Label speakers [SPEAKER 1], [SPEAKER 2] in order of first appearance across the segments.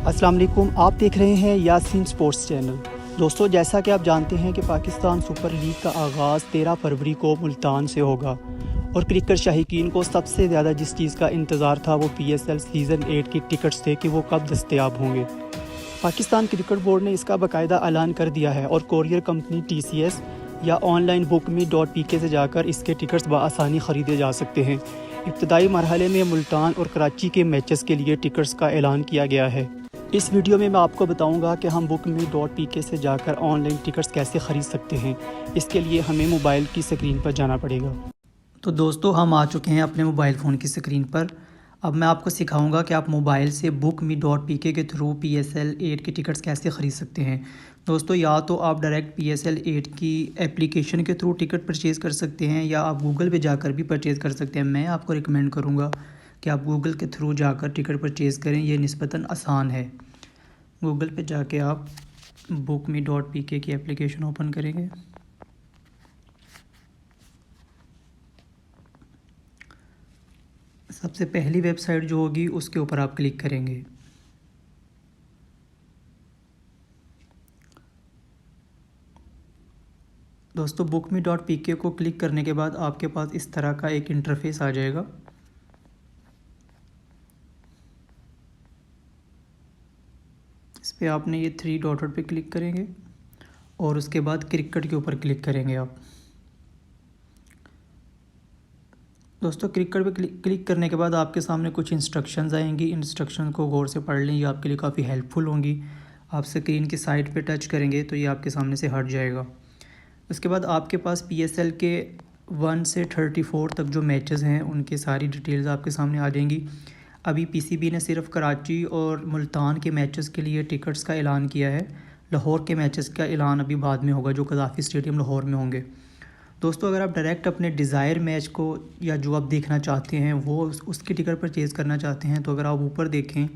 [SPEAKER 1] अस्सलाम वालेकुम, आप देख रहे हैं यासीन स्पोर्ट्स चैनल। दोस्तों, जैसा कि आप जानते हैं कि पाकिस्तान सुपर लीग का आगाज़ 13 फरवरी को मुल्तान से होगा और क्रिकेट शाहीकीन को सबसे ज़्यादा जिस चीज़ का इंतज़ार था वो PSL सीज़न 8 की टिकट्स थे कि वो कब दस्तयाब होंगे। पाकिस्तान क्रिकेट बोर्ड ने इसका बाकायदा ऐलान कर दिया है और कोरियर कंपनी TCS या ऑनलाइन bookme.pk से जाकर इसके टिकट्स बआसानी ख़रीदे जा सकते हैं। इब्तदाई मरहले में मुल्तान और कराची के मैचेस के लिए टिकट्स का ऐलान किया गया है। इस वीडियो में मैं आपको बताऊंगा कि हम bookme.pk से जाकर ऑनलाइन टिकट्स कैसे ख़रीद सकते हैं। इसके लिए हमें मोबाइल की स्क्रीन पर जाना पड़ेगा। तो दोस्तों, हम आ चुके हैं अपने मोबाइल फ़ोन की स्क्रीन पर। अब मैं आपको सिखाऊंगा कि आप मोबाइल से bookme.pk के थ्रू PSL 8 की टिकट्स कैसे ख़रीद सकते हैं। दोस्तों, या तो आप डायरेक्ट PSL 8 की एप्लीकेशन के थ्रू टिकट परचेज़ कर सकते हैं या आप गूगल पे जाकर भी परचेज़ कर सकते हैं। मैं आपको रिकमेंड करूँगा कि आप गूगल के थ्रू जाकर टिकट परचेज़ करें, ये निस्बतन आसान है। गूगल पे जाके आप bookme.pk की एप्लीकेशन ओपन करेंगे। सबसे पहली वेबसाइट जो होगी उसके ऊपर आप क्लिक करेंगे। दोस्तों, bookme.pk को क्लिक करने के बाद आपके पास इस तरह का एक इंटरफेस आ जाएगा। इस पर आपने ये 3 डॉट पे क्लिक करेंगे और उसके बाद क्रिकेट के ऊपर क्लिक करेंगे आप। दोस्तों, क्रिकेट पे क्लिक करने के बाद आपके सामने कुछ इंस्ट्रक्शंस आएंगी। इंस्ट्रक्शन को गौर से पढ़ लें, ये आपके लिए काफ़ी हेल्पफुल होंगी। आप स्क्रीन की साइड पे टच करेंगे तो ये आपके सामने से हट जाएगा। उसके बाद आपके पास PSL के 1 से 34 तक जो मैचेस हैं उनकी सारी डिटेल्स आपके सामने आ जाएंगी। अभी PCB ने सिर्फ कराची और मुल्तान के मैचेस के लिए टिकट्स का ऐलान किया है। लाहौर के मैचेस का ऐलान अभी बाद में होगा, जो कज़ाफ़ी स्टेडियम लाहौर में होंगे। दोस्तों, अगर आप डायरेक्ट अपने डिज़ायर मैच को या जो आप देखना चाहते हैं वो उसकी टिकट परचेज़ करना चाहते हैं तो अगर आप ऊपर देखें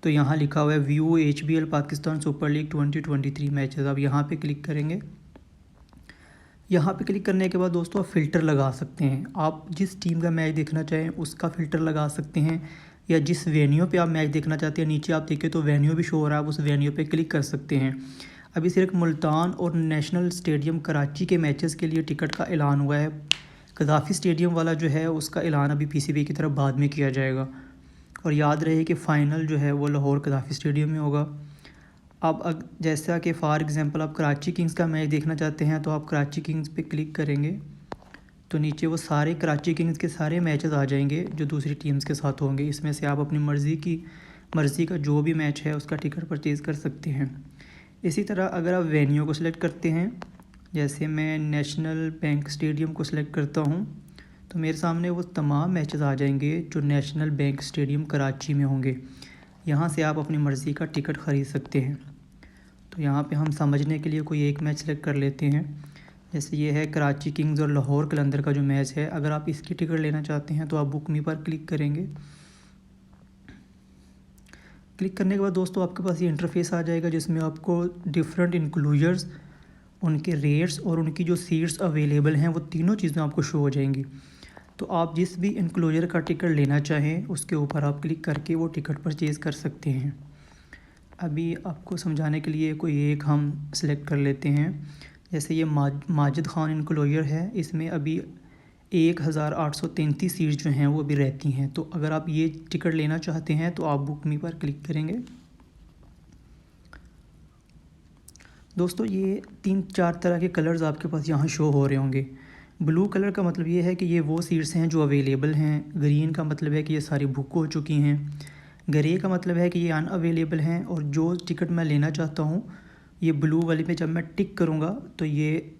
[SPEAKER 1] तो यहाँ लिखा हुआ है view HBL Pakistan super league 2023 matches. आप यहाँ पे क्लिक करेंगे। यहाँ पे क्लिक करने के बाद दोस्तों आप फ़िल्टर लगा सकते हैं। आप जिस टीम का मैच देखना चाहें उसका फ़िल्टर लगा सकते हैं या जिस वेन्यू पे आप मैच देखना चाहते हैं, नीचे आप देखें तो वेन्यू भी शो हो रहा है, आप उस वेन्यू पे क्लिक कर सकते हैं। अभी सिर्फ मुल्तान और नेशनल स्टेडियम कराची के मैचेस के लिए टिकट का ऐलान हुआ है। कज़ाफ़ी स्टेडियम वाला जो है उसका ऐलान अभी PCB की तरफ बाद में किया जाएगा। और याद रहे कि फ़ाइनल जो है वो लाहौर कज़ाफ़ी स्टेडियम में होगा। अब जैसा कि फ़ॉर एग्ज़ाम्पल आप कराची किंग्स का मैच देखना चाहते हैं तो आप कराची किंग्स पे क्लिक करेंगे तो नीचे वो सारे कराची किंग्स के सारे मैचेस आ जाएंगे जो दूसरी टीम्स के साथ होंगे। इसमें से आप अपनी मर्ज़ी का जो भी मैच है उसका टिकट परचेज़ कर सकते हैं। इसी तरह अगर आप वेन्यू को सिलेक्ट करते हैं, जैसे मैं नेशनल बैंक स्टेडियम को सिलेक्ट करता हूं, तो मेरे सामने वो तमाम मैचेस आ जाएंगे जो नेशनल बैंक स्टेडियम कराची में होंगे। यहां से आप अपनी मर्ज़ी का टिकट ख़रीद सकते हैं। तो यहां पे हम समझने के लिए कोई एक मैच सेलेक्ट कर लेते हैं। जैसे ये है कराची किंग्स और लाहौर कलंदर का जो मैच है। अगर आप इसकी टिकट लेना चाहते हैं तो आप बुक मी पर क्लिक करेंगे। क्लिक करने के बाद दोस्तों आपके पास ये इंटरफेस आ जाएगा जिसमें आपको डिफरेंट इंक्लूजर्स, उनके रेट्स और उनकी जो सीट्स अवेलेबल हैं वो तीनों चीज़ें आपको शो हो जाएंगी। तो आप जिस भी इंक्लोजर का टिकट लेना चाहें उसके ऊपर आप क्लिक करके वो टिकट परचेज़ कर सकते हैं। अभी आपको समझाने के लिए कोई एक हम सेलेक्ट कर लेते हैं। जैसे ये माजिद खान इंक्लोजर है, इसमें अभी 1833 सीट जो हैं वो अभी रहती हैं। तो अगर आप ये टिकट लेना चाहते हैं तो आप बुक मी पर क्लिक करेंगे। दोस्तों, ये 3-4 तरह के कलर्स आपके पास यहाँ शो हो रहे होंगे। ब्लू कलर का मतलब ये है कि ये वो सीट्स हैं जो अवेलेबल हैं। ग्रीन का मतलब है कि ये सारी बुक हो चुकी हैं। ग्रे का मतलब है कि ये अनअवेलेबल हैं। और जो टिकट मैं लेना चाहता हूँ, ये ब्लू वाले पे जब मैं टिक करूँगा तो ये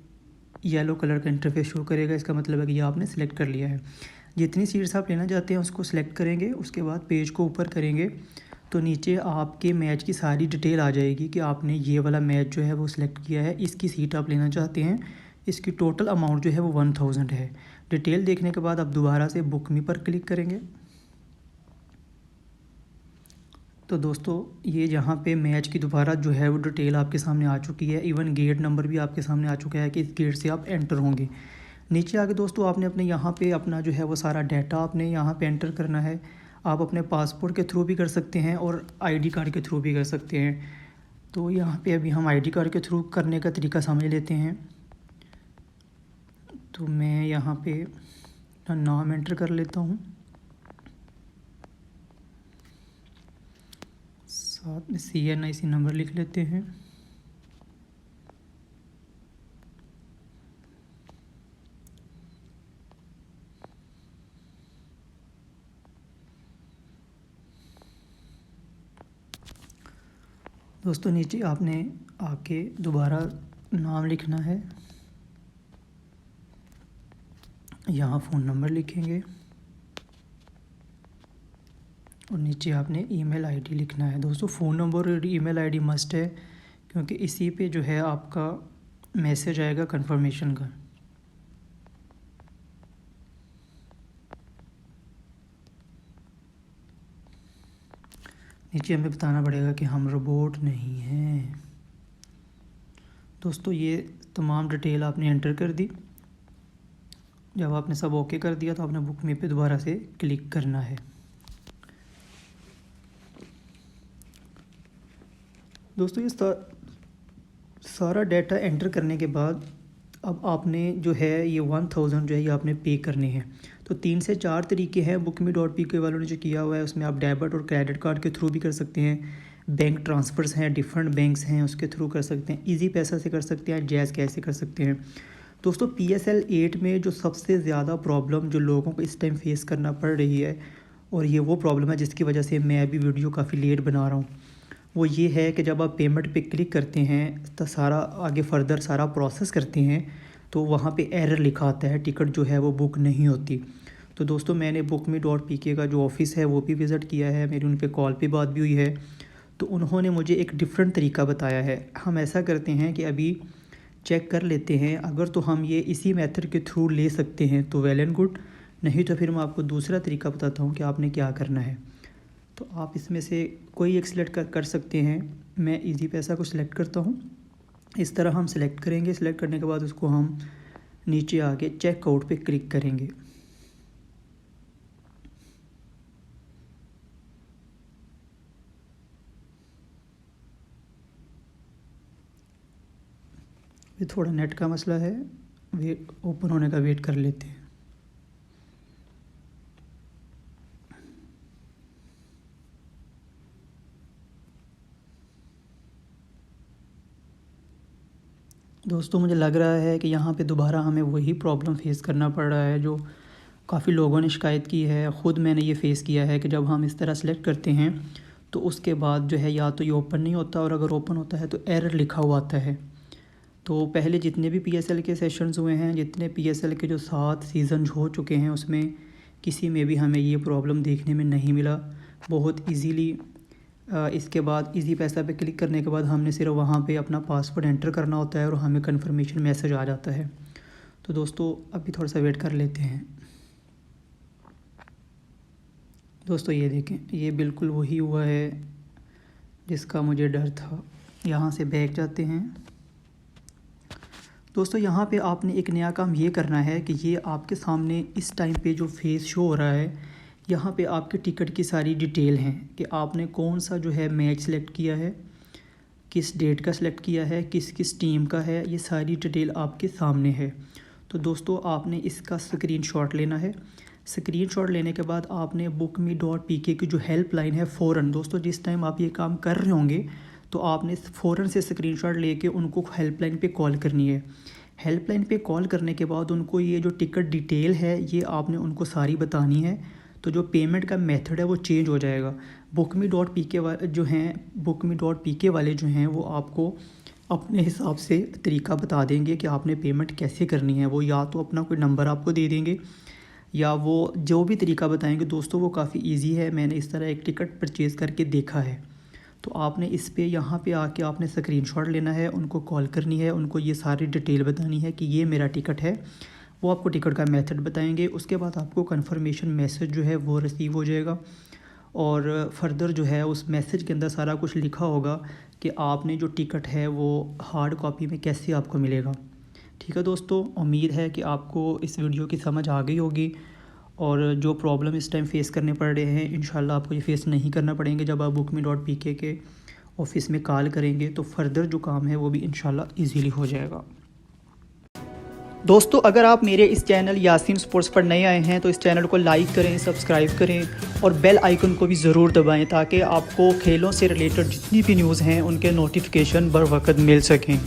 [SPEAKER 1] येलो कलर का इंटरफेस शो करेगा। इसका मतलब है कि ये आपने सेलेक्ट कर लिया है। जितनी सीट्स आप लेना चाहते हैं उसको सिलेक्ट करेंगे। उसके बाद पेज को ऊपर करेंगे तो नीचे आपके मैच की सारी डिटेल आ जाएगी कि आपने ये वाला मैच जो है वो सिलेक्ट किया है, इसकी सीट आप लेना चाहते हैं, इसकी टोटल अमाउंट जो है वो 1000 है। डिटेल देखने के बाद आप दोबारा से बुक मी पर क्लिक करेंगे। तो दोस्तों, ये यहाँ पे मैच की दोबारा जो है वो डिटेल आपके सामने आ चुकी है। इवन गेट नंबर भी आपके सामने आ चुका है कि इस गेट से आप एंटर होंगे। नीचे आके दोस्तों आपने अपने यहाँ पे अपना जो है वो सारा डाटा आपने यहाँ पे एंटर करना है। आप अपने पासपोर्ट के थ्रू भी कर सकते हैं और आईडी कार्ड के थ्रू भी कर सकते हैं। तो यहाँ पे अभी हम आईडी कार्ड के थ्रू करने का तरीका समझ लेते हैं। तो मैं यहाँ पे नाम एंटर कर लेता हूँ, साथ में CNIC नंबर लिख लेते हैं। दोस्तों नीचे आपने आके दोबारा नाम लिखना है, यहाँ फ़ोन नंबर लिखेंगे और नीचे आपने ईमेल आईडी लिखना है। दोस्तों फ़ोन नंबर और ईमेल आईडी मस्ट है, क्योंकि इसी पे जो है आपका मैसेज आएगा कंफर्मेशन का। नीचे हमें बताना पड़ेगा कि हम रोबोट नहीं हैं। दोस्तों ये तमाम डिटेल आपने एंटर कर दी। जब आपने सब ओके कर दिया तो आपने बुक मी पे दोबारा से क्लिक करना है। दोस्तों ये सारा डाटा एंटर करने के बाद अब आपने जो है ये 1000 जो है ये आपने पे करने हैं। तो 3 से 4 तरीके हैं bookme.pk वालों ने जो किया हुआ है, उसमें आप डेबिट और क्रेडिट कार्ड के थ्रू भी कर सकते हैं, बैंक ट्रांसफ़र्स हैं, डिफरेंट बैंक्स हैं उसके थ्रू कर सकते हैं, इजी पैसा से कर सकते हैं, जैज़ कैश से कर सकते हैं। दोस्तों PSL 8 में जो सबसे ज़्यादा प्रॉब्लम जो लोगों को इस टाइम फेस करना पड़ रही है, और ये वो प्रॉब्लम है जिसकी वजह से मैं अभी वीडियो काफ़ी लेट बना रहा हूँ, वो ये है कि जब आप पेमेंट पे क्लिक करते हैं तो सारा आगे फर्दर सारा प्रोसेस करते हैं तो वहाँ पे एरर लिखा आता है, टिकट जो है वो बुक नहीं होती। तो दोस्तों मैंने bookme.pk का जो ऑफ़िस है वो भी विज़िट किया है, मेरी उन पर कॉल पे बात भी हुई है, तो उन्होंने मुझे एक डिफरेंट तरीका बताया है। हम ऐसा करते हैं कि अभी चेक कर लेते हैं, अगर तो हम ये इसी मेथड के थ्रू ले सकते हैं तो वेल एंड गुड, नहीं तो फिर मैं आपको दूसरा तरीका बताता हूँ कि आपने क्या करना है। तो आप इसमें से कोई एक सिलेक्ट कर सकते हैं। मैं इजी पैसा को सिलेक्ट करता हूँ। इस तरह हम सिलेक्ट करेंगे, सिलेक्ट करने के बाद उसको हम नीचे आके चेकआउट पे क्लिक करेंगे। ये थोड़ा नेट का मसला है, वे ओपन होने का वेट कर लेते हैं। दोस्तों मुझे लग रहा है कि यहाँ पे दोबारा हमें वही प्रॉब्लम फेस करना पड़ रहा है जो काफ़ी लोगों ने शिकायत की है। ख़ुद मैंने ये फ़ेस किया है कि जब हम इस तरह सेलेक्ट करते हैं तो उसके बाद जो है या तो ये ओपन नहीं होता, और अगर ओपन होता है तो एरर लिखा हुआ आता है। तो पहले जितने भी PSL के सेशंस हुए हैं, जितने PSL के जो 7 सीज़न हो चुके हैं, उसमें किसी में भी हमें ये प्रॉब्लम देखने में नहीं मिला। बहुत इजीली इसके बाद इजी पैसा पे क्लिक करने के बाद हमने सिर्फ वहाँ पे अपना पासवर्ड एंटर करना होता है और हमें कंफर्मेशन मैसेज आ जाता है। तो दोस्तों अभी थोड़ा सा वेट कर लेते हैं। दोस्तों ये देखें, ये बिल्कुल वही हुआ है जिसका मुझे डर था। यहाँ से बैक जाते हैं। दोस्तों यहाँ पे आपने एक नया काम ये करना है कि ये आपके सामने इस टाइम पे जो फेस शो हो रहा है, यहाँ पे आपके टिकट की सारी डिटेल हैं कि आपने कौन सा जो है मैच सेलेक्ट किया है, किस डेट का सिलेक्ट किया है, किस किस टीम का है, ये सारी डिटेल आपके सामने है। तो दोस्तों आपने इसका स्क्रीनशॉट लेना है। स्क्रीनशॉट लेने के बाद आपने bookme.pk की जो हेल्पलाइन है, फ़ौरन दोस्तों जिस टाइम आप ये काम कर रहे होंगे तो आपने फ़ौरन से स्क्रीनशॉट लेके उनको हेल्पलाइन पे कॉल करनी है। हेल्पलाइन पे कॉल करने के बाद उनको ये जो टिकट डिटेल है ये आपने उनको सारी बतानी है। तो जो पेमेंट का मेथड है वो चेंज हो जाएगा। bookme.pk वाले जो हैं वो आपको अपने हिसाब से तरीका बता देंगे कि आपने पेमेंट कैसे करनी है। वो या तो अपना कोई नंबर आपको दे देंगे या वो जो भी तरीका बताएंगे। दोस्तों वो काफ़ी इजी है, मैंने इस तरह एक टिकट परचेज़ करके देखा है। तो आपने इस पे यहाँ पे आके आपने स्क्रीनशॉट लेना है, उनको कॉल करनी है, उनको ये सारी डिटेल बतानी है कि ये मेरा टिकट है। वो आपको टिकट का मेथड बताएंगे। उसके बाद आपको कंफर्मेशन मैसेज जो है वो रिसीव हो जाएगा, और फर्दर जो है उस मैसेज के अंदर सारा कुछ लिखा होगा कि आपने जो टिकट है वो हार्ड कॉपी में कैसे आपको मिलेगा। ठीक है दोस्तों, उम्मीद है कि आपको इस वीडियो की समझ आ गई होगी, और जो प्रॉब्लम इस टाइम फेस करने पड़ रहे हैं इंशाल्लाह आपको ये फेस नहीं करना पड़ेंगे। जब आप bookme.pk के ऑफ़िस में कॉल करेंगे तो फर्दर जो काम है वो भी इंशाल्लाह ईज़िली हो जाएगा। दोस्तों, अगर आप मेरे इस चैनल यासीन स्पोर्ट्स पर नए आए हैं तो इस चैनल को लाइक करें, सब्सक्राइब करें और बेल आइकन को भी ज़रूर दबाएं ताकि आपको खेलों से रिलेटेड जितनी भी न्यूज़ हैं उनके नोटिफिकेशन बर वक्त मिल सकें।